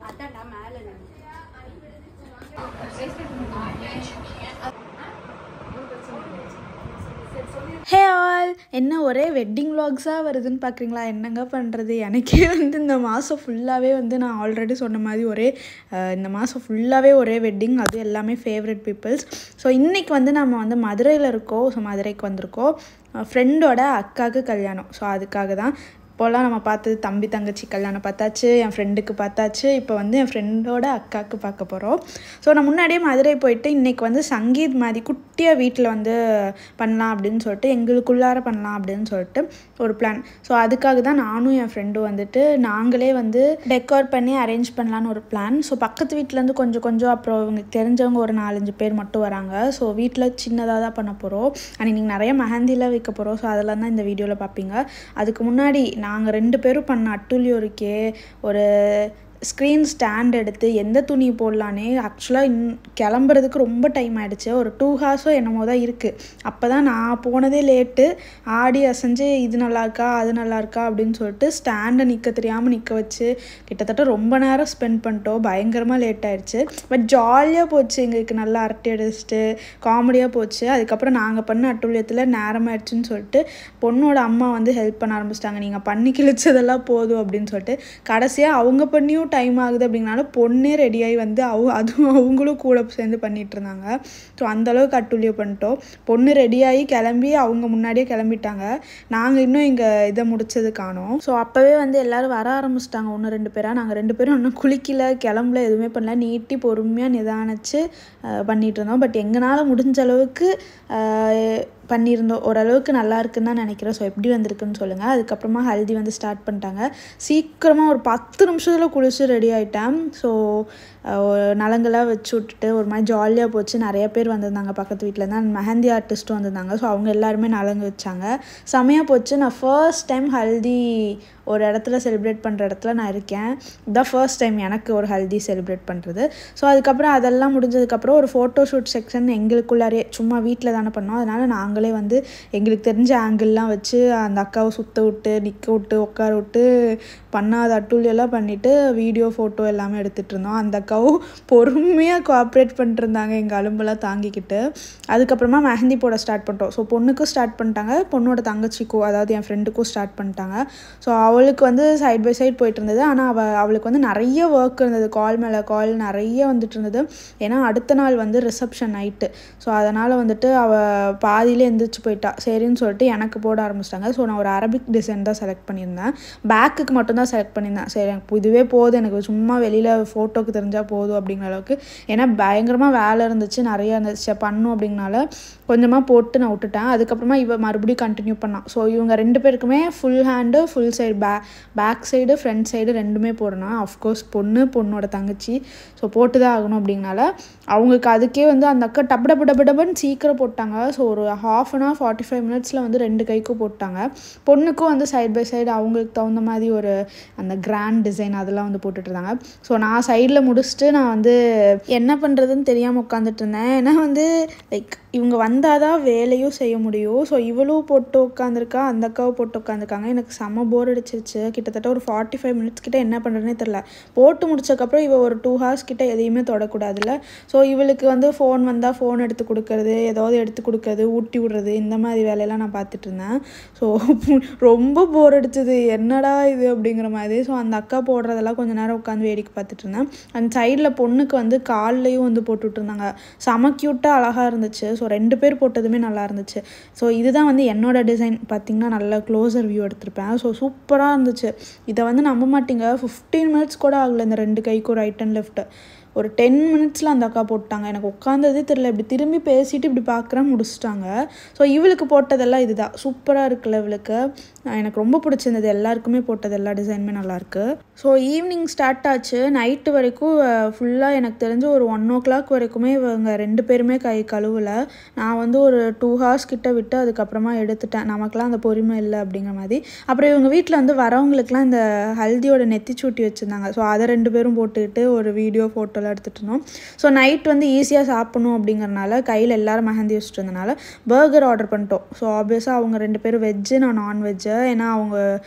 அதான்டா மேல hey all, என்ன ஒரே வெட்டிங் vlogsஸாக வருதுன்னு பார்க்குறீங்களா? என்னங்க பண்ணுறது, எனக்கே இந்த மாதம் ஃபுல்லாகவே நான் ஆல்ரெடி சொன்ன மாதிரி இந்த மாதம் ஃபுல்லாகவே ஒரே வெட்டிங், அது எல்லாமே ஃபேவரட் பீப்புள்ஸ். ஸோ இன்றைக்கி நம்ம மதுரையில் இருக்கோம். ஸோ மதுரைக்கு வந்திருக்கோம், ஃப்ரெண்டோட அக்காவுக்கு கல்யாணம். ஸோ அதுக்காக தான். இப்போலாம் நம்ம பார்த்தது தம்பி தங்கச்சி கல்யாணம் பார்த்தாச்சு, என் ஃப்ரெண்டுக்கு பார்த்தாச்சு, இப்போ என் ஃப்ரெண்டோட அக்காவுக்கு பார்க்க போகிறோம். ஸோ நான் முன்னாடியே மதுரை போயிட்டு இன்றைக்கி சங்கீத் மாதிரி குட்டியாக வீட்டில் பண்ணலாம் அப்படின்னு சொல்லிட்டு, எங்களுக்குள்ளார பண்ணலாம் அப்படின்னு சொல்லிட்டு ஒரு பிளான். ஸோ அதுக்காக தான் நானும் என் ஃப்ரெண்டும் நாங்களே டெக்கோர் பண்ணி அரேஞ்ச் பண்ணலான்னு ஒரு பிளான். ஸோ பக்கத்து வீட்டிலேருந்து கொஞ்சம் அப்புறம் இவங்களுக்கு தெரிஞ்சவங்க ஒரு 4-5 பேர் மட்டும் வராங்க. ஸோ வீட்டில் சின்னதாக தான் பண்ண போகிறோம். அன்றைக்கி நிறைய மெஹந்திலாம் வைக்க போகிறோம். ஸோ அதெல்லாம் தான் இந்த வீடியோவில் பார்ப்பீங்க. அதுக்கு முன்னாடி நாங்கள் 2 பேரும் பண்ண அட்டூழியோருக்கே ஒரு ஸ்க்ரீன் ஸ்டாண்ட் எடுத்து எந்த துணி போடலானே ஆக்சுவலாக கிளம்புறதுக்கு ரொம்ப டைம் ஆகிடுச்சு. ஒரு 2 hours என்னமோ தான் இருக்குது. அப்போ தான் நான் போனதே லேட்டு. ஆடி அசைஞ்சு இது நல்லாயிருக்கா அது நல்லாயிருக்கா அப்படின்னு சொல்லிட்டு ஸ்டாண்டை நிற்க தெரியாமல் நிற்க வச்சு கிட்டத்தட்ட ரொம்ப நேரம் ஸ்பெண்ட் பண்ணிட்டோம். பயங்கரமாக லேட் ஆகிடுச்சு. பட் ஜாலியாக போச்சு, எங்களுக்கு நல்லா அரட்டை அடிச்சுட்டு காமெடியாக போச்சு. அதுக்கப்புறம் நாங்கள் பண்ண அட்டூழியத்தில் நேரமாகிடுச்சுன்னு சொல்லிட்டு பொண்ணோட அம்மா ஹெல்ப் பண்ண ஆரம்பிச்சிட்டாங்க. நீங்கள் பண்ணி கிழிச்சதெல்லாம் போதும் அப்படின்னு சொல்லிட்டு கடைசியாக அவங்க பண்ணியும் டைம் ஆகுது அப்படிங்கனால பொண்ணே ரெடியாகி அதுவும் அவங்களும் கூட சேர்ந்து பண்ணிட்டு இருந்தாங்க. ஸோ அந்தளவுக்கு அட்டூழியம் பண்ணிட்டோம். பொண்ணு ரெடியாகி கிளம்பி அவங்க முன்னாடியே கிளம்பிட்டாங்க. நாங்கள் இன்னும் இங்கே இதை முடிச்சது காணோம். ஸோ அப்போவே எல்லோரும் வர ஆரம்பிச்சிட்டாங்க 1-2 பேராக. நாங்கள் 2 பேரும் இன்னும் குளிக்கல, கிளம்பல, எதுவுமே பண்ணல. நீட்டி பொறுமையாக நிதானிச்சு பண்ணிகிட்டு இருந்தோம். பட் எங்களால் முடிஞ்ச அளவுக்கு பண்ணியிருந்தோம். ஓரளவுக்கு நல்லா இருக்குன்னு தான் நினைக்கிறேன். ஸோ எப்படி வந்திருக்குன்னு சொல்லுங்கள். அதுக்கப்புறமா ஹல்தி ஸ்டார்ட் பண்ணிட்டாங்க. சீக்கிரமாக ஒரு 10 நிமிஷத்தில் குளிச்சு ரெடி ஆகிட்டேன். ஸோ நலங்கெல்லாம் வச்சு விட்டுட்டு ஒரு மாதிரி ஜாலியாக போச்சு. நிறைய பேர் வந்திருந்தாங்க பக்கத்து வீட்டில் தான். மெஹந்தி ஆர்டிஸ்ட்டும் வந்திருந்தாங்க. ஸோ அவங்க எல்லாருமே நலங்கு வச்சாங்க. செமையாக போச்சு. நான் ஃபர்ஸ்ட் டைம் ஹல்தி ஒரு இடத்துல செலிப்ரேட் பண்ணுற இடத்துல நான் இருக்கேன். இதுதான் ஃபர்ஸ்ட் டைம் எனக்கு ஒரு ஹல்தி செலிப்ரேட் பண்ணுறது. ஸோ அதுக்கப்புறம் அதெல்லாம் முடிஞ்சதுக்கப்புறம் ஒரு ஃபோட்டோ ஷூட் செக்ஷன் எங்களுக்குள்ளாரே சும்மா வீட்டில் தானே பண்ணோம். அதனால் நாங்களே எங்களுக்கு தெரிஞ்ச ஆங்கிள்லாம் வச்சு அந்த அக்காவை சுற்ற விட்டு நிற்க விட்டு உட்கார விட்டு பண்ணாத அட்டூழியெல்லாம் பண்ணிவிட்டு வீடியோ ஃபோட்டோ எல்லாமே எடுத்துகிட்டு இருந்தோம். அந்த அக்காவும் பொறுமையாக கோஆப்ரேட் பண்ணிட்டுருந்தாங்க எங்கள் அலும்பெல்லாம் தாங்கிக்கிட்டு. அதுக்கப்புறமா மெஹந்தி போட ஸ்டார்ட் பண்ணிட்டோம். ஸோ பொண்ணுக்கும் ஸ்டார்ட் பண்ணிட்டாங்க, பொண்ணோட தங்கச்சிக்கும் அதாவது என் ஃப்ரெண்டுக்கும் ஸ்டார்ட் பண்ணிட்டாங்க. ஸோ அவளுக்கு சைட் பை சைட் போயிட்டு இருந்தது. ஆனால் அவளுக்கு நிறைய ஒர்க் இருந்தது, கால் மேலே கால் நிறைய இருந்தது. ஏன்னா அடுத்த நாள் ரிசப்ஷன் நைட்டு. ஸோ அதனால் அவள் பாதியிலே எந்திரிச்சு போயிட்டா. சரின்னு சொல்லிட்டு எனக்கு போட ஆரம்பிச்சிட்டாங்க. ஸோ நான் ஒரு அரபிக் டிசைன் தான் செலக்ட் பண்ணியிருந்தேன். பேக்குக்கு மட்டும்தான் செலக்ட் பண்ணியிருந்தேன். சரி எனக்கு இதுவே போதும், எனக்கு சும்மா வெளியில் ஃபோட்டோக்கு தெரிஞ்சால் போதும் அப்படிங்கிற அளவுக்கு. ஏன்னா பயங்கரமாக வேலை இருந்துச்சு, நிறையா இருந்துச்சு பண்ணும் அப்படிங்கனால கொஞ்சமாக போட்டு நான் விட்டுட்டேன். அதுக்கப்புறமா மறுபடியும் கண்டினியூ பண்ணான். ஸோ இவங்க 2 பேருக்குமே full hand full side back side front side 2மே போடணும். அஃப்கோர்ஸ் பொண்ணோட தங்கச்சி. ஸோ போட்டு தான் ஆகணும் அப்படிங்கனால அவங்களுக்கு அதுக்கே அந்த அக்கா டப்புன்னு சீக்கிரம் போட்டாங்க. ஸோ ஒரு 1/2 hour 45 minutesல 2 கைக்கும் போட்டாங்க. பொண்ணுக்கும் சைட் பை சைடு அவங்களுக்கு தகுந்த மாதிரி ஒரு அந்த கிராண்ட் டிசைன் அதெல்லாம் போட்டுட்டு இருந்தாங்க. ஸோ நான் சைடில் முடிச்சுட்டு நான் என்ன பண்ணுறதுன்னு தெரியாமல் உட்காந்துட்டு இருந்தேன். ஏன்னா லைக் இவங்க வந்தால் தான் வேலையும் செய்ய முடியும். ஸோ இவளும் போட்டு உட்காந்துருக்கா, அந்த அக்காவும் போட்டு உட்காந்துருக்காங்க. எனக்கு செம்ம போர் அடிச்சிருச்சு. கிட்டத்தட்ட ஒரு 45 minutes கிட்ட என்ன பண்ணுறதுனே தெரில. போட்டு முடிச்சதுக்கப்புறம் இவள் ஒரு 2 hours கிட்ட எதையுமே தொடக்கூடாதுல்ல. ஸோ இவளுக்கு ஃபோன் வந்தால் ஃபோன் எடுத்து கொடுக்கறது, ஏதாவது எடுத்து கொடுக்கறது, ஊட்டி விடுறது, இந்த மாதிரி வேலையெல்லாம் நான் பார்த்துட்டு இருந்தேன். ஸோ ரொம்ப போர் அடிச்சது, என்னடா இது அப்படிங்கிற மாதிரி. ஸோ அந்த அக்கா போடுறதெல்லாம் கொஞ்சம் நேரம் உட்காந்து வேடிக்கை பார்த்துட்டு இருந்தேன். அந்த சைடில் பொண்ணுக்கு கால்லையும் போட்டுட்டு இருந்தாங்க. செம க்யூட்டாக அழகாக இருந்துச்சு. ஸோ 2 பேர் போட்டதுமே நல்லா இருந்துச்சு. ஸோ இதுதான் என்னோட டிசைன். பார்த்திங்கன்னா நல்ல க்ளோஸர் வியூ எடுத்திருப்பேன். ஸோ சூப்பராக இருந்துச்சு. இதை நம்ப மாட்டீங்க, 15 minutes கூட ஆகலை இந்த 2 கைக்கும் ரைட் அண்ட் லெஃப்ட். ஒரு 10 minutesல அந்த அக்கா போட்டாங்க. எனக்கு உட்காந்ததே தெரியல. இப்படி திரும்பி பேசிட்டு இப்படி பார்க்குறேன், முடிச்சிட்டாங்க. ஸோ இவளுக்கு போட்டதெல்லாம் இதுதான். சூப்பராக இருக்குல்ல இவளுக்கு. எனக்கு ரொம்ப பிடிச்சிருந்தது. எல்லாருக்குமே போட்டது எல்லா டிசைனுமே நல்லாயிருக்கு. ஸோ ஈவினிங் ஸ்டார்ட் ஆச்சு. நைட்டு வரைக்கும் ஃபுல்லாக எனக்கு தெரிஞ்சு ஒரு 1 o'clock வரைக்குமே இவங்க 2 பேருமே கை கழுவலை. நான் ஒரு 2 hours கிட்ட விட்டு அதுக்கப்புறமா எடுத்துட்டேன். நமக்குலாம் அந்த பொறுமை இல்லை அப்படிங்கிற மாதிரி. அப்புறம் இவங்க வீட்டில் வரவங்களுக்குலாம் இந்த ஹல்தியோட நெத்திச்சூட்டி வச்சுருந்தாங்க. ஸோ அதை 2 பேரும் போட்டுக்கிட்டு ஒரு வீடியோ ஃபோட்டோலாம் அதெல்லாம் எடுத்துகிட்டு இருந்தோம். ஸோ நைட் வந்து ஈஸியாக சாப்பிடணும் அப்படிங்கிறனால கையில் எல்லோரும் மெஹந்தி வச்சுட்டு இருந்தனால பர்கர் ஆர்டர் பண்ணிட்டோம். ஸோ ஆப்வியஸாக அவங்க 2 பேரும் வெஜ்ஜு, நான் நான்வெஜ்ஜு. ஏன்னா அவங்க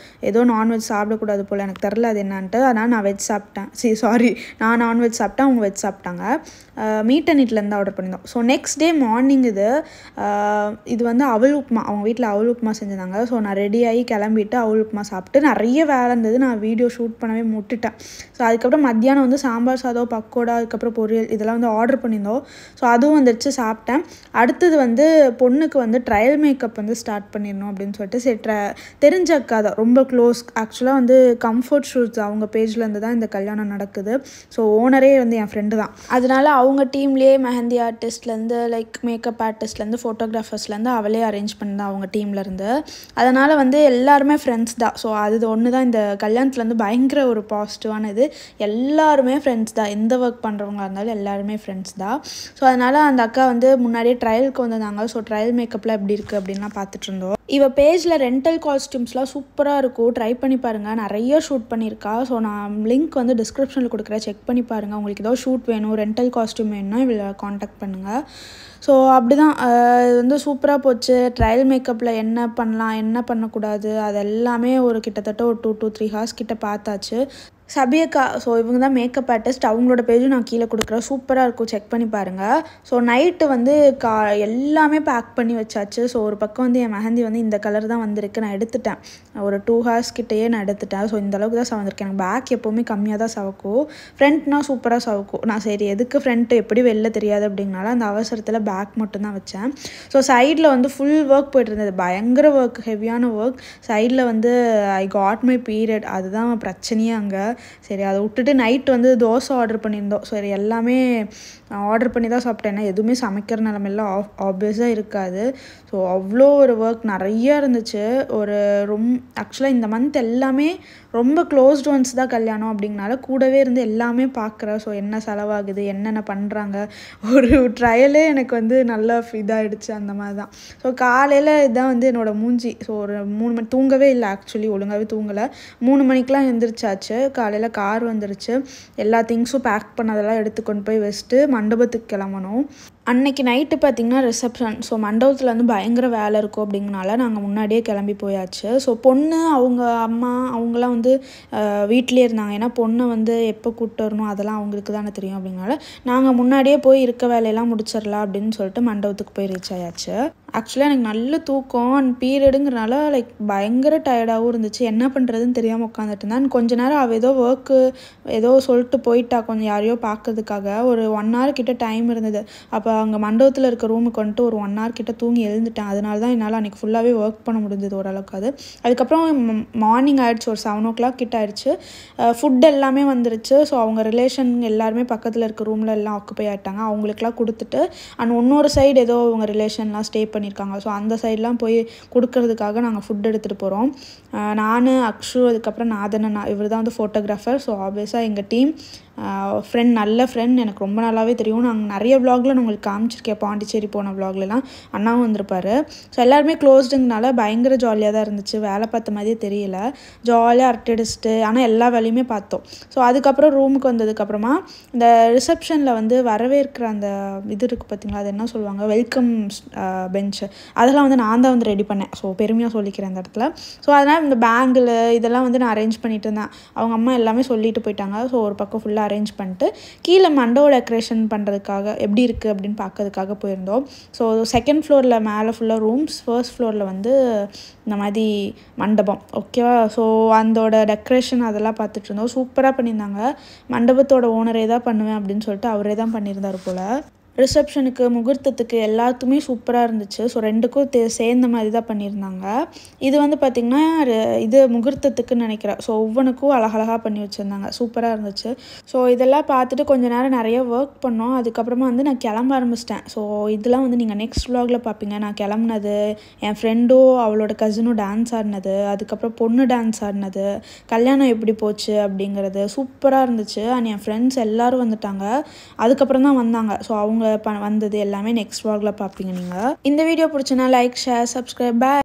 ஏதோ நான்வெஜ் சாப்பிடக்கூடாது போல், எனக்கு தெரில அது என்னான்ட்டு. அதனால் நான் வெஜ் சாப்பிட்டேன். நான் நான்வெஜ் சாப்பிட்டேன், அவங்க வெஜ் சாப்பிட்டாங்க. மீட் அண்ட் ஈட்லேருந்து ஆர்டர் பண்ணியிருந்தோம். ஸோ நெக்ஸ்ட் டே மார்னிங் இது வந்து அவல் உப்புமா, அவங்க வீட்டில் அவல் உப்புமா செஞ்சுருந்தாங்க. ஸோ நான் ரெடியாகி கிளம்பிட்டு அவல் உப்புமா சாப்பிட்டு நிறைய வேலை இருந்தது, நான் வீடியோ ஷூட் பண்ணவே முட்டுட்டேன். ஸோ அதுக்கப்புறம் மத்தியானம் வந்து சாம்பார் சாதம், பக்கோடா, அதுக்கப்புறம் பொரியல் இதெல்லாம் வந்து ஆர்டர் பண்ணியிருந்தோம். ஸோ அதுவும் வந்துடுச்சு, சாப்பிட்டேன். அடுத்தது வந்து பொண்ணுக்கு வந்து ட்ரையல் மேக்கப் வந்து ஸ்டார்ட் பண்ணிடணும் அப்படின்னு சொல்லிட்டு தெரிஞ்ச அக்கா தான், ரொம்ப க்ளோஸ். ஆக்சுவலாக வந்து கம்ஃபர்ட் ஷூஸ் அவங்க பேஜ்லேருந்து தான் இந்த கல்யாணம் நடக்குது. ஸோ ஓனரே வந்து என் ஃப்ரெண்டு தான். அதனால அவங்க டீம்லேயே மெஹந்தி ஆர்டிஸ்ட்லேருந்து லைக் மேக்கப் ஆர்டிஸ்ட்லேருந்து ஃபோட்டோகிராஃபர்ஸ்லேருந்து அவளே அரேஞ்ச் பண்ணதான் அவங்க டீம்லேருந்து. அதனால் வந்து எல்லாருமே ஃப்ரெண்ட்ஸ் தான். ஸோ அது ஒன்று தான் இந்த கல்யாணத்தில் வந்து பயங்கர ஒரு பாசிட்டிவான இது. எல்லாருமே ஃப்ரெண்ட்ஸ் தான், எந்த ஒர்க் பண்ணுறவங்களா இருந்தாலும் எல்லாருமே ஃப்ரெண்ட்ஸ் தான். ஸோ அதனால் அந்த அக்கா வந்து முன்னாடியே ட்ரையலுக்கு வந்திருந்தாங்க. ஸோ ட்ரையல் மேக்கப்பில் எப்படி இருக்குது அப்படின்லாம் பார்த்துட்டு இருந்தோம். இவ பேஜில் ரெண்டல் காஸ்டியூம்ஸ்லாம் சூப்பராக இருக்கும், ட்ரை பண்ணி பாருங்கள். நிறைய ஷூட் பண்ணியிருக்கா. ஸோ நான் லிங்க் வந்து டிஸ்கிரிப்ஷனில் கொடுக்குறேன், செக் பண்ணி பாருங்கள். உங்களுக்கு ஏதோ ஷூட் வேணும், ரெண்டல் காஸ்டியூம் வேணும்னா இவளை காண்டாக்ட் பண்ணுங்கள். ஸோ அப்படி தான் வந்து சூப்பராக போச்சு. ட்ரையல் மேக்கப்பில் என்ன பண்ணலாம் என்ன பண்ணக்கூடாது அது எல்லாமே ஒரு கிட்டத்தட்ட ஒரு 2 to 3 ஹார்ஸ் கிட்ட பார்த்தாச்சு. சபியக்கா, ஸோ இவங்க தான் மேக்கப் ஆர்டிஸ்ட். அவங்களோட பேஜும் நான் கீழே கொடுக்குறேன், சூப்பராக இருக்கும், செக் பண்ணி பாருங்கள். ஸோ நைட்டு வந்து எல்லாமே பேக் பண்ணி வச்சாச்சு. ஸோ ஒரு பக்கம் வந்து என் மெஹந்தி வந்து இந்த கலர் தான் வந்திருக்கு, நான் எடுத்துட்டேன். ஒரு 2 ஹார்ஸ் கிட்டேயே நான் எடுத்துட்டேன். ஸோ இந்த அளவுக்கு தான் சவந்திருக்கேன். எனக்கு பேக் எப்போவுமே கம்மியாக தான் சவக்கும், ஃப்ரண்ட்னா சூப்பராக சவக்கும். நான் சரி எதுக்கு ஃப்ரண்ட்டு எப்படி வெளில தெரியாது அப்படிங்கனால அந்த அவசரத்தில் பேக் மட்டும்தான் வச்சேன். ஸோ சைடில் வந்து ஃபுல் ஒர்க் போய்ட்டு இருந்தது, பயங்கர ஒர்க், ஹெவியான ஒர்க். சைடில் வந்து ஐ காட் மை பீரியட், அதுதான் பிரச்சனையே அங்கே. சரி அதை விட்டுட்டு நைட்டு வந்து தோசை ஆர்டர் பண்ணியிருந்தோம். சரி எல்லாமே ஆர்டர் பண்ணி தான் சாப்பிட்டேன், ஏன்னா எதுவுமே சமைக்கிற நிலமெல்லாம் ஆப்வியஸாக இருக்காது. ஸோ அவ்வளோ ஒரு ஒர்க் நிறையா இருந்துச்சு. ஆக்சுவலாக இந்த மந்த் எல்லாமே ரொம்ப க்ளோஸ்ட் ஒன்ஸ் தான் கல்யாணம் அப்படிங்கனால கூடவே இருந்து எல்லாமே பார்க்குறேன். ஸோ என்ன செலவாகுது, என்னென்ன பண்ணுறாங்க, ஒரு ட்ரையலே எனக்கு வந்து நல்லா இதாகிடுச்சு அந்த மாதிரி தான். ஸோ காலையில் இதுதான் வந்து என்னோடய மூஞ்சி. ஸோ ஒரு 3 மணி தூங்கவே இல்லை, ஆக்சுவலி ஒழுங்காகவே தூங்கலை. 3 மணிக்கெலாம் எழுந்திரிச்சாச்சு. காலையில் கார் வந்துருச்சு, எல்லா திங்ஸும் பேக் பண்ணதெல்லாம் எடுத்து கொண்டு போய் வச்சுட்டு மண்டபத்துக்கு கிளம்பணும். அன்னைக்கு நைட்டு பார்த்திங்கன்னா ரிசப்ஷன். ஸோ மண்டபத்தில் வந்து பயங்கர வேலை இருக்கும் அப்படிங்கனால நாங்கள் முன்னாடியே கிளம்பி போயாச்சு. ஸோ பொண்ணு அவங்க அம்மா அவங்களாம் வந்து வீட்டிலே இருந்தாங்க. ஏன்னா பொண்ணை வந்து எப்போ கூப்பிட்டு வரணும் அதெல்லாம் அவங்களுக்கு தானே தெரியும் அப்படிங்கனால நாங்கள் முன்னாடியே போய் இருக்க வேலையெல்லாம் முடிச்சிடலாம் அப்படின்னு சொல்லிட்டு மண்டபத்துக்கு போய் ரீச் ஆயாச்சு. ஆக்சுவலாக எனக்கு நல்ல தூக்கம் அண்ட் பீரியடுங்கிறனால லைக் பயங்கர டயர்டாகவும் இருந்துச்சு. என்ன பண்ணுறதுன்னு தெரியாமல் உட்காந்துட்டு இருந்தேன். கொஞ்ச நேரம் அவள் ஏதோ ஒர்க்கு ஏதோ சொல்லிட்டு போயிட்டா, கொஞ்சம் யாரையோ பார்க்கறதுக்காக. ஒரு 1 hour கிட்ட டைம் இருந்தது. அப்போ அங்கே மண்டபத்தில் இருக்க ரூமுக்கு வந்துட்டு ஒரு 1 hour கிட்ட தூங்கி எழுந்துட்டேன். அதனால தான் என்னால் அன்றைக்கி ஃபுல்லாகவே ஒர்க் பண்ண முடிஞ்சது ஓரளவுக்கு. அதுக்கப்புறம் மார்னிங் ஆகிடுச்சு, ஒரு 7 o'clock கிட்ட ஆகிடுச்சு. ஃபுட் எல்லாமே வந்துருச்சு. ஸோ அவங்க ரிலேஷன் எல்லாருமே பக்கத்தில் இருக்க ரூமில் எல்லாம் ஆக்குப்பை ஆகிட்டாங்க. அவங்களுக்குலாம் கொடுத்துட்டு அண்ட் இன்னொரு சைடு ஏதோ அவங்க ரிலேஷன்லாம் ஸ்டே பண்ணியிருக்காங்க. ஸோ அந்த சைட்லாம் போய் கொடுக்கறதுக்காக நாங்கள் ஃபுட் எடுத்துகிட்டு போகிறோம். நான், அக்ஷு, அதுக்கப்புறம் நாதன், இவர் தான் வந்து ஃபோட்டோகிராஃபர். ஸோ ஆப்வியஸாக எங்கள் டீம் ஃப்ரெண்ட், நல்ல ஃப்ரெண்ட், எனக்கு ரொம்ப நல்லாவே தெரியும். நாங்கள் நிறைய விளாகில் நான் உங்களுக்கு காமிச்சிருக்கேன், பாண்டிச்சேரி போன விளாக்லாம் அண்ணாவும் வந்திருப்பார். ஸோ எல்லாருமே க்ளோஸ்டுங்கனால பயங்கர ஜாலியாக தான் இருந்துச்சு. வேலை பார்த்த மாதிரியே தெரியல, ஜாலியாக அரட்டடிச்சிட்டு ஆனால் எல்லா வேலையுமே பார்த்தோம். ஸோ அதுக்கப்புறம் ரூமுக்கு வந்ததுக்கப்புறமா இந்த ரிசப்ஷனில் வந்து வரவேற்கிற அந்த இது இருக்குது பார்த்திங்களா, அது என்ன சொல்லுவாங்க, வெல்கம் பெஞ்சு, அதெல்லாம் வந்து நான் தான் வந்து ரெடி பண்ணேன். ஸோ பெருமையாக சொல்லிக்கிறேன் அந்த இடத்துல. ஸோ அதனால் இந்த பேங்கிள் இதெல்லாம் வந்து நான் அரேஞ்ச் பண்ணிட்டு இருந்தேன். அவங்க அம்மா எல்லாமே சொல்லிட்டு போயிட்டாங்க. ஸோ ஒரு பக்கம் ஃபுல்லாக அரேஞ்ச் பண்ணிட்டு கீழே மண்டபம் டெக்கரேஷன் பண்ணுறதுக்காக எப்படி இருக்குது அப்படின்னு பார்க்கறதுக்காக போயிருந்தோம். ஸோ 2nd floorல மேலே ஃபுல்லாக ரூம்ஸ், 1st floorல வந்து இந்த மாதிரி மண்டபம். ஓகேவா? ஸோ அதோட டெக்கரேஷன் அதெல்லாம் பார்த்துட்டு இருந்தோம். சூப்பராக பண்ணியிருந்தாங்க. மண்டபத்தோட ஓனரே தான் பண்ணுவேன் அப்படின்னு சொல்லிட்டு அவரே தான் பண்ணியிருந்தார் போல். ரிசப்ஷனுக்கு, முகூர்த்தத்துக்கு எல்லாத்துக்குமே சூப்பராக இருந்துச்சு. ஸோ 2க்கும் சேர்ந்த மாதிரி தான் பண்ணியிருந்தாங்க. இது வந்து பார்த்திங்கன்னா இது முகூர்த்தத்துக்குன்னு நினைக்கிறேன். ஸோ ஒவ்வொன்றுக்கும் அழகழகாக பண்ணி வச்சுருந்தாங்க, சூப்பராக இருந்துச்சு. ஸோ இதெல்லாம் பார்த்துட்டு கொஞ்சம் நேரம் நிறைய ஒர்க் பண்ணோம். அதுக்கப்புறமா வந்து நான் கிளம்ப ஆரம்பிச்சிட்டேன். ஸோ இதெல்லாம் வந்து நீங்கள் நெக்ஸ்ட் vlogல பார்ப்பீங்க. நான் கிளம்புனது, என் ஃப்ரெண்டும் அவளோட கசினும் டான்ஸ் ஆடினது, அதுக்கப்புறம் பொண்ணு டான்ஸ் ஆடினது, கல்யாணம் எப்படி போச்சு அப்படிங்கிறது சூப்பராக இருந்துச்சு. அண்ட் என் ஃப்ரெண்ட்ஸ் எல்லோரும் வந்துட்டாங்க, அதுக்கப்புறம் தான் வந்தாங்க. ஸோ அவங்க வந்தது எல்லாமே நெக்ஸ்ட் vlogல பார்ப்பீங்க நீங்கள். இந்த வீடியோ பிடிச்சுன்னா லைக், ஷேர், சப்ஸ்கிரைப். பாய்.